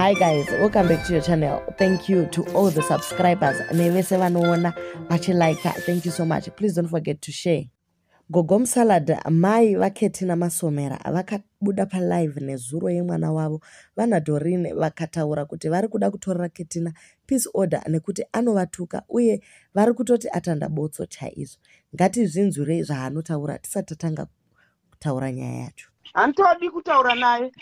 Hi guys, welcome back to your channel. Thank you to all the subscribers. Nevese vanoona vachilike. Thank you so much. Please don't forget to share. Gogo musalad mai Ketina Masomera vakabuda palive nezuro yemwana wavo vana Dorine vakataura kuti vari kuda kutorera Ketina peace order nekuti anovatuka uye vari kutoti atanda botso chaizvo. Ngatizvinzwirei zvaanotaura tisati tatanga kutaura nyaya yacho. Handitodi kutaura naye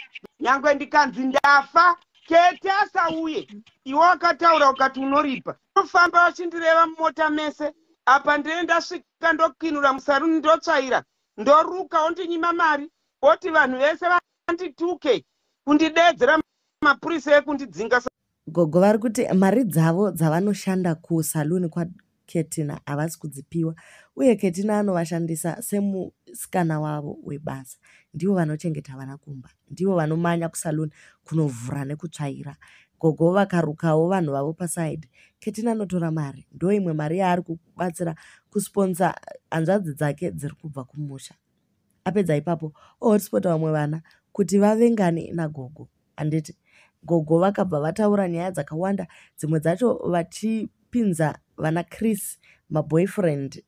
nyangwe ndikanzi ndafa Kete asauye iwe wakataura ukati unoripa unofamba wachindireva mumota mese apa ndine ndasvika ndokinura musaruni ndotsvaira ndoruka ondinyima mari oti vanhu vese vandituke kundidedzera mapurisa ekundidzinga. Gogo vari kuti mari dzavo dzavanoshanda kusaluni kwaKetina havasi kudzipiwa uye Ketina anovashandisa semusikana wavo webasa. Ndivo vanochengeta vana kumba, ndivo vanomanya kusaluni kunovhura nekutsvaira. Gogo vakarukawo vanhu vavo pasaidi. Ketina anotora mari, ndo imwe mari yaari kubatsira kusponsa hanzvadzi dzake dziri kubva kumusha. Apedza ipapo ohotspota vamwe vana kuti vavengane naGogo. Handiti Gogo vakabva vataura nyaya dzakawanda, dzimwe dzacho vachipinza vana Chris maboyfriend.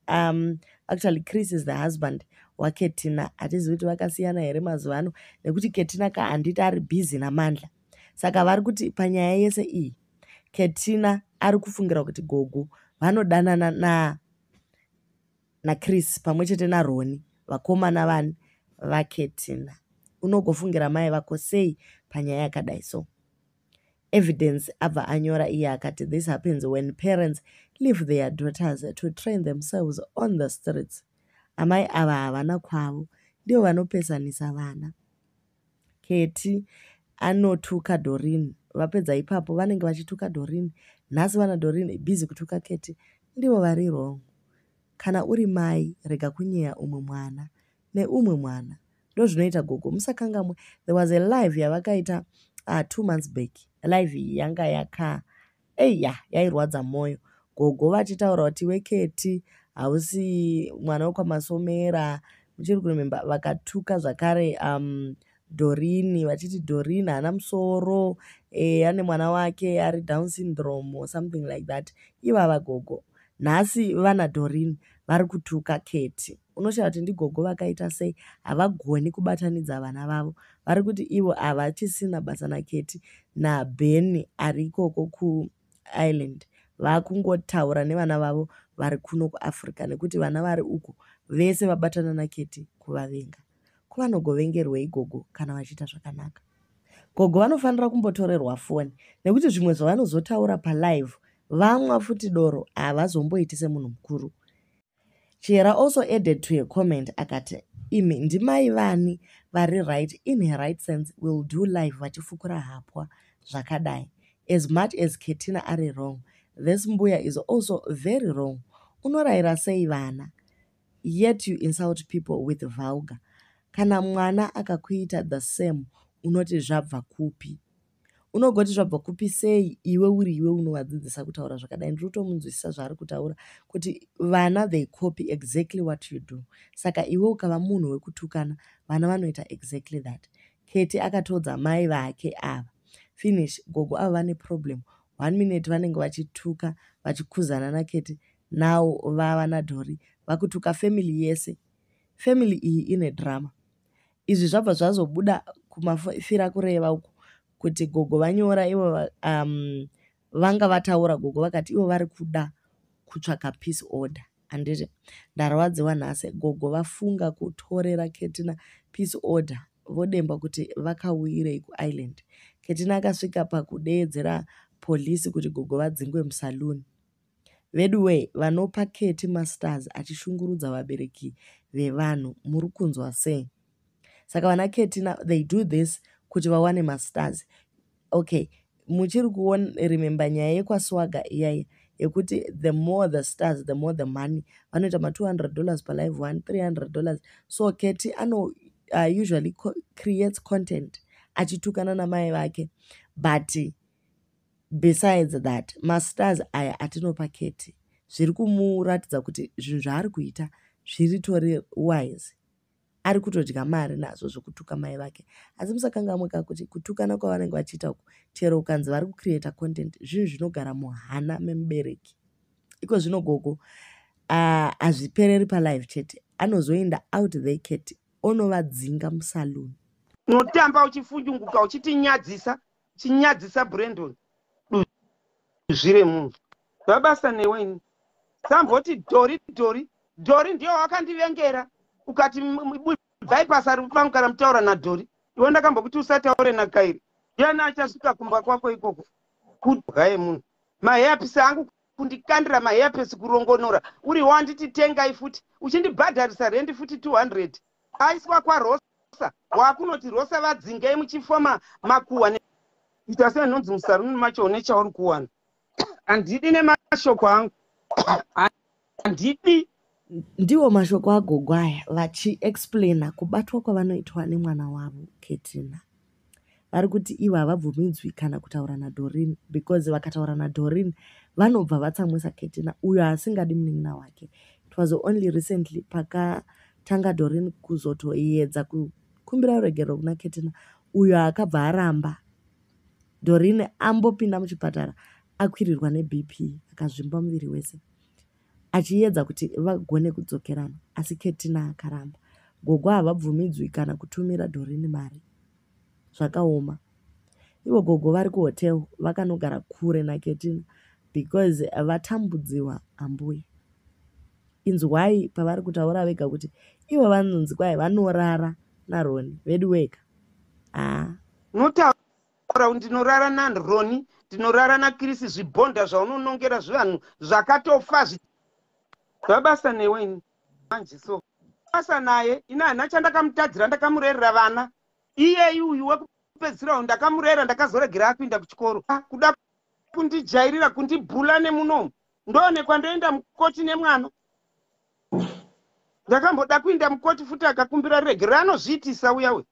Actually Chris is the husband waKetina. Hatizivi kuti vakasiyana here mazuva ano nekuti Ketina handiti ari busy namandla. Saka vari kuti panyaya yese iyi Ketina ari kufungira kuti Gogo vanodanana naChris pamwe chete naRoni vakomana vani vaKetina. Unogofungira mai vako sei panyaya yakadai so. Evidence abva anyora iye akati this happens when parents leave their daughters to train themselves on the streets. Amai ava havana kwavo, ndivo vanopesanisa vana. Keti anotuka Dorine, vapedza ipapo vanenge vachituka Dorine. Nhasi vana Dorine busy kutuka Keti, ndivo vari wrong. Kana uri mai rega kunyeya umwe mwana neumwe mwana. Ndo zvinoita Gogo musakangamwe. There was a live yavakaita 2 months back. Live yanga yairwadza moyo. Gogo vachitaura kuti weketi hausi mwana wekwaMasomera. Muchiri kurememba vakatuka zvakare Dorine vachiti Dorine hana musoro, ane mwana wake ari Down syndrome or something like that. Ivava Gogo. Nhasi vana Dorine vari kutuka Keti. Unoshaya kuti ndiGogo vakaita sei, havagoni kubatanidza vana vavo. Vari kuti ivo havachisina basa naKeti naBeni ari ikoko kuIreland. Vakungotaura nevana vavo vari kuno kuAfrica nekuti vana vari uko vese vabatana naKeti kuvavenga. Kuvanogovengerwei Gogo kana vachiita zvakanaka? Gogo vanofanira kumbotorerwa foni nekuti zvimwe zvavanozotaura palive vamwa futi doro havazomboiti semunhu mukuru. Chihera also added to a comment akati imi ndimai vani vari right in her right sense will do live vachifukura hapwa zvakadai. As much as Ketina ari wrong, this mbuya is also very wrong. Unorayira sei vana yet you insult people with vulgar. Kana mwana akakuita the same unoti zvabva kupi? Unogoti zvabva kupi sei iwe uri iwe unovadzidzisa kutaura zvakadai? Ndinotomunzwisisa zvaari kutaura kuti vana they copy exactly what you do. Saka iwe ukava munhu wekutukana vana vanoita exactly that. Keti akatodza mai vake ava. Finish. Gogo ava vane problem. 1 minute vanenge vachituka vachikuzana naKeti. Now vava naDori vakutuka family yese. Family iyi ine drama. Izvi zvabva zvazobuda kumafira kureva uko kuti Gogo vanyora ivo vanga vataura Gogo vakati ivo vari kuda kutsvaka peace order. Handiti ndarwadziwa nhasi Gogo vafunga kutorera Ketina peace order vodemba kuti vakauyirei kuIreland. Ketina akasvika pakudeedzera polisi kuti Gogo vadzingwe musaluni. Vedway vanopa Ketty masters achishungurudza vabereki vevanhu muri kunzwa sei? Saka vana Ketina they do this kuti vawane masters. Okay, muchiri kuona remember nyaya yekwaswaga iyaya yekuti the more the stars the more the money. Vanoita $200 per live one, $300. So Ketty usually creates content achitukana namai vake, but besides that masters aya atinopa Ketty zviri kumuratidza kuti zvinhu zvaari kuita zviri tori wise. ari kutodya mari nazvo zvokutuka mai vake. Asi musakangamuka kuti kutukana kwavanenge vachiita uku, chero ukanzi vari kucreata content, zvinhu zvinogara muhana memubereki. Iko zvino gogo hazvipereri palive chete, anozoenda out there Ketty onovadzinga musaluni. Unotamba uchifunjunguka uchitinyadzisa, chinyadzisa Brandon. Zvire munhu. Vabasa neweni. Samboti Dori ndio wakandivengera. Ukati bypass ari kupangara mutaura na Dori. Iwe ndakambokuti usataure na Kairi. Yana achasvika kumba kwako ikoko. Kudya munhu. Mahepisi angu kundikandira mahepisi kurongonora. Uri wanditi tengai futi. Uchindibhadharisa rendi futi 200. Aiswa kwa Rosa. Wakunoti Rosa vadzingei muchifoma makuwa. Ita sema nonzi musaruni macho nechauri kuwana. Andidi nemashoko angu. Andidi. Ndiwo mashoko agogo aya vachiexplaina kubatwa kwavanoitwa nemwana wavo Ketina. Vari kuti ivo havabvumidzwi kana kutaura naDoreen, because vakataura naDoreen vanobva vatsamwisa Ketina uyo asingadi munin'ina wake. It was only recently pakatanga Doreen kuzotoedza kukumbira uregero kuna Ketina, uyo akabva aramba. Doreen ambopinda muchipatara akwirirwa neBP akazvimba muviri wese, achiedza kuti vagone kudzokerana, asi Ketina akaramba. Gogo havabvumidzwi kana kutumira Doreen mari, zvakaoma. Ivo gogo vari kuhotel vakanogara kure naKetina because vatambudziwa ambuye. Inzwai pavari kutaura vega kuti ivo vanonzi kwai vanorara naRoni vedu wega. Notaura ndinorara naRoni, ndinorara naKrisi, zvibhonda zvaunonongera zvivanhu zvakatofa. Vabasa neweni manje so. Basa naye ina hana chandakamutadzira ndakamurerera vana. Iye uyu wekupedzisira ndakamurera ndakazoregera apinda kuchikoro. Kuda kundijairira kundibhula nemunomu. Ndoonekwa ndoenda mukoti nemwana. Ndakamboda kuinda mukoti futi akakumbira regera anozviitisa uyawe.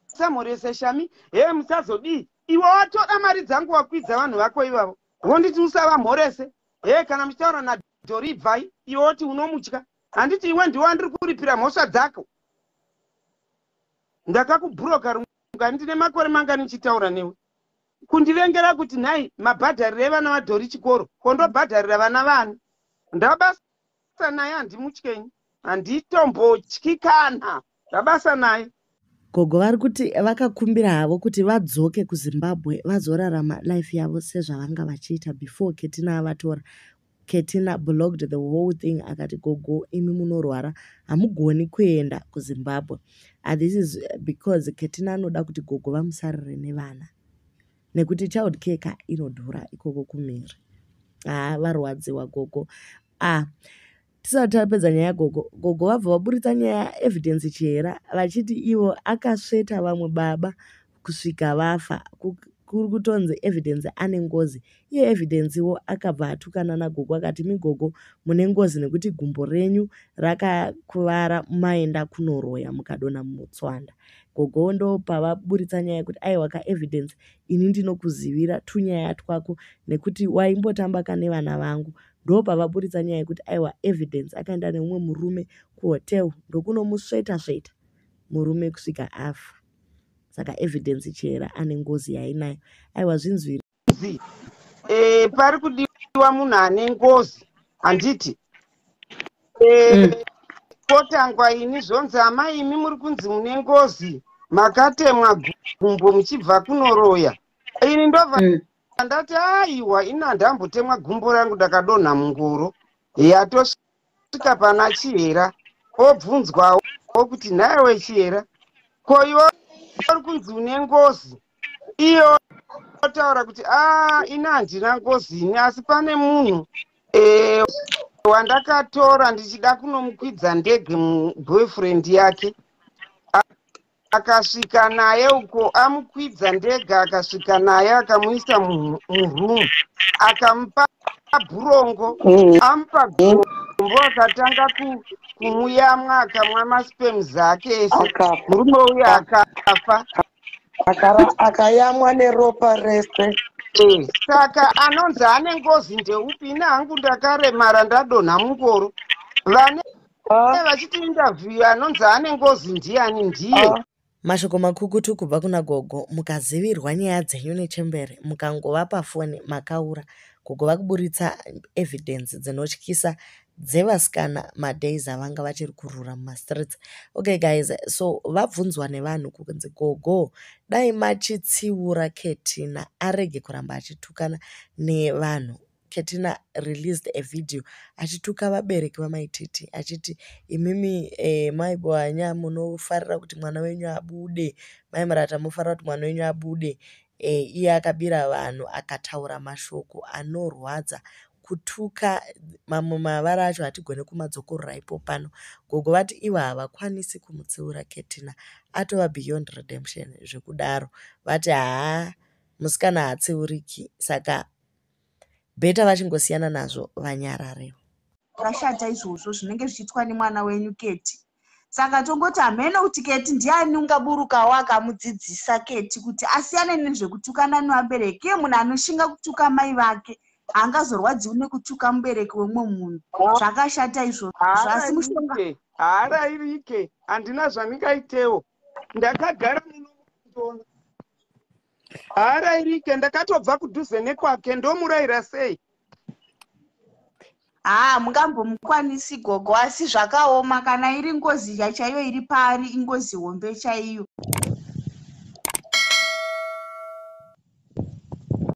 Musamorese shami. Musazodii. Iwe watora mari dzangu wakwidza vanhu vako ivavo. Wonditi usavamhorese. Kana muchitaura na Dori bvai, iwe woti unomutya. Handiti iwe ndiwe wandiri kuripira mhosva dzako. Ndakakubhuroka runga ndine makore manga nichitaura newe. Kundivengera kuti nhai mabhadharire vana vaDhori chikoro, kondobhadharira vana vana. Ndabasa naye handimutyenyi. Handitombotyikana. Ndabasa naye. Gogo vari kuti vakakumbira havo kuti vadzoke kuZimbabwe vazorarama life yavo sezvavanga vachiita before Ketina avatora. Ketina blocked the whole thing akati gogo imi munorwara hamugoni kuenda kuZimbabwe. And this is because Ketina anoda kuti gogo vamusarire nevana. Nekuti child care inodhura ikoko kumhiri. Varwadziwa gogo. Tisati tapedza nyaya gogo. Gogo vabva vaburitsa nyaya evidence Chihera vachiti ivo akasveta vamwe baba kusvika vafa. Kuri kutonzi evidence ane ngozi. Iye evidence wo akabva atukana nagogo akati migogo mune ngozi nekuti gumbo renyu rakakuvara maenda kunoroya mukadona mutswanda. Gogo ndo pavaburitsa nyaya kuti aiwa ka evidence ini ndinokuzivira tunyaya twako nekuti waimbotambaka nevana vangu. Ndo pavaburitsa nyaya kuti aiwa evidence akaenda nemumwe murume kuhotel ndokunomusveta murume kusvika afa. Saka evidence Chihera ane ngozi yainayo. Aiwa zvinzwiri. Pari kudiwa munhu ane ngozi. Handiti. Kotangwa ini zvonzi amai imi muri kunzi mune ngozi. Makatemwa gumbo muchibva kunoroya. Ini ndobva ndati aiwa ina ndambotemwa gumbo rangu ndakadonha mungoro. Yatosvika pana Chihera. Obvunzwawo kuti nhaiwe Chihera. Ko iwe uri kunzi une ngozi. Iyo otaura kuti ina handina ngozi ini asi pane munhu wandakatora ndichida kunomukwidza ndege boyfriend yake. Akasvika naye uko amukwidza ndege akasvika naye akamuisa murumu akamupa burongo. Amupa gombo akatanga kumuyamwa akamwa masperms ake ese. Murume uyu akafa. Akayamwa neropa rese. Saka anonzi ane ngozi ndeupi? Ina hangu ndakaremara ndadonha mungoro. Vane vachiti interview anonzi ane ngozi ndiani ndiye. Mashoko makukutu kubva kuna gogo. Mukazivirwa nyaya dzenyu nechembere, mukangova pafoni makaura, gogo vakuburitsa evidence dzinotyisa dzevasikana madays avanga vachiri kurura mumastreets. Okay guys, so vabvunzwa nevanhu kunzi gogo dai machitsiura Ketina arege kuramba achitukana nevanhu. Ketina released a video achituka vabereki vamaititi achiti imimi maibwanya munofarira kuti mwana wenyu abude, maimurata mufarira kuti mwana wenyu abude. Iye akabira vanhu akataura mashoko anorwadza kutuka mamwe mavara acho hatigone kumadzokorora ipo pano. Gogo vati ivo havakwanisi kumutsiura Ketina, atova beyond redemption zvekudaro. Vati haa musikana haatsiuriki, saka bheta vachingosiyana nazvo vanyararewo. Zvashata izvozvo zvinenge zvichiitwa nemwana wenyu Keti. Saka tongoti hamene kuti Keti ndiani ungaburukawo akamudzidzisa Keti kuti asiyane nezvekutukana nevabereki. Iye munhu anoshinga kutuka mai vake haangazorwadziwi nekutuka mubereki wemwe munhu. Zvakashata izvozvo. Asi mushonga haarairike, handina zvandingaitewo, ndakagara muno. Haarairike, ndakatobva kudhuze nekwake, ndomurayira sei? Mungambomukwanisi gogo, asi zvakaoma kana iri ngozi chaiyo iri pari, ingozi hombe chaiyo.